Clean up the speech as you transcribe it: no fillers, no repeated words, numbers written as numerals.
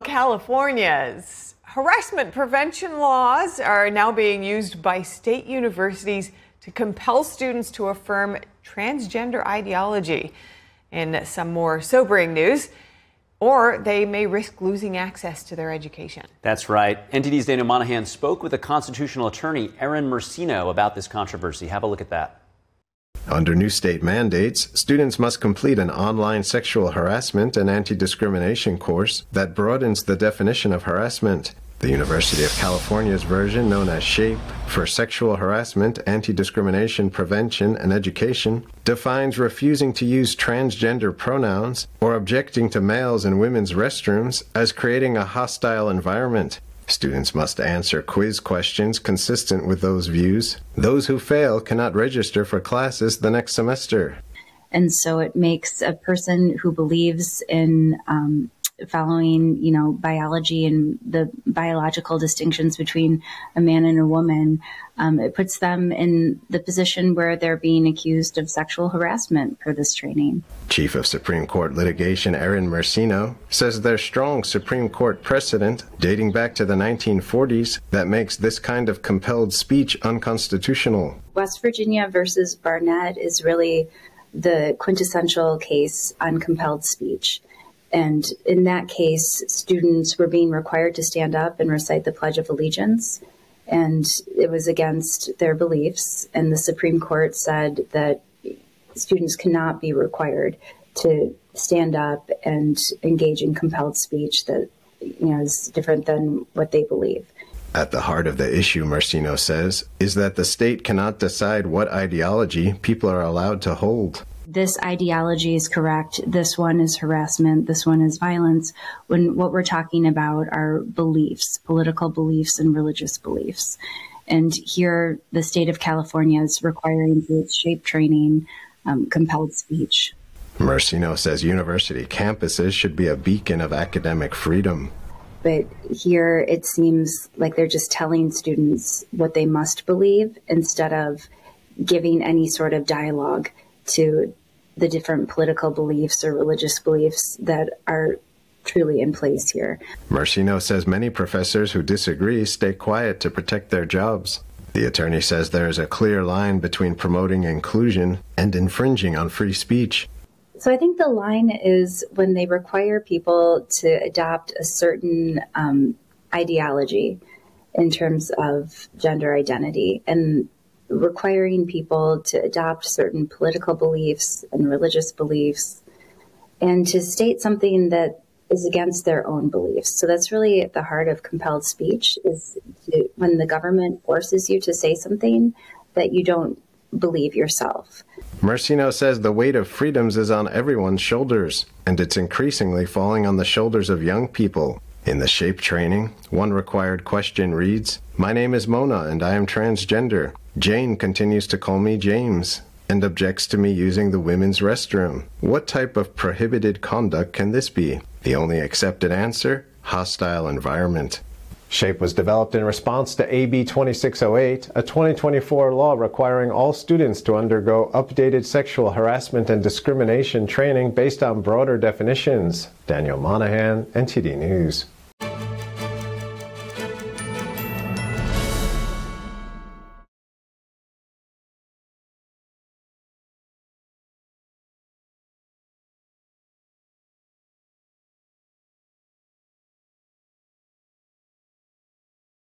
California's harassment prevention laws are now being used by state universities to compel students to affirm transgender ideology. In some more sobering news, or they may risk losing access to their education. That's right. NTD's Daniel Monahan spoke with a constitutional attorney, Erin Mercino, about this controversy. Have a look at that. Under new state mandates, students must complete an online sexual harassment and anti-discrimination course that broadens the definition of harassment. The University of California's version, known as SHAPE, for Sexual Harassment, Anti-Discrimination Prevention and Education, defines refusing to use transgender pronouns or objecting to males in women's restrooms as creating a hostile environment. Students must answer quiz questions consistent with those views. Those who fail cannot register for classes the next semester. And so it makes a person who believes in following, biology and the biological distinctions between a man and a woman, it puts them in the position where they're being accused of sexual harassment per this training. Chief of Supreme Court Litigation Erin Mercino says there's strong Supreme Court precedent dating back to the 1940s that makes this kind of compelled speech unconstitutional. West Virginia versus Barnett is really the quintessential case on compelled speech. And in that case, students were being required to stand up and recite the Pledge of Allegiance, and it was against their beliefs. And the Supreme Court said that students cannot be required to stand up and engage in compelled speech that is different than what they believe. At the heart of the issue, Mercino says, is that the state cannot decide what ideology people are allowed to hold. This ideology is correct, this one is harassment, this one is violence, when what we're talking about are beliefs, political beliefs and religious beliefs. And here, the state of California is requiring through its SHAPE training compelled speech. Mercino says university campuses should be a beacon of academic freedom. But here, it seems like they're just telling students what they must believe instead of giving any sort of dialogue to the different political beliefs or religious beliefs that are truly in place here. Mercino says many professors who disagree stay quiet to protect their jobs. The attorney says there is a clear line between promoting inclusion and infringing on free speech. So I think the line is when they require people to adopt a certain ideology in terms of gender identity, and requiring people to adopt certain political beliefs and religious beliefs and to state something that is against their own beliefs. So that's really at the heart of compelled speech, is when the government forces you to say something that you don't believe yourself. Mercino says the weight of freedoms is on everyone's shoulders, and it's increasingly falling on the shoulders of young people. In the SHAPE training, one required question reads, "My name is Mona and I am transgender. Jane continues to call me James and objects to me using the women's restroom. What type of prohibited conduct can this be?" The only accepted answer, hostile environment. SHAPE was developed in response to AB 2608, a 2024 law requiring all students to undergo updated sexual harassment and discrimination training based on broader definitions. Daniel Monahan, NTD News.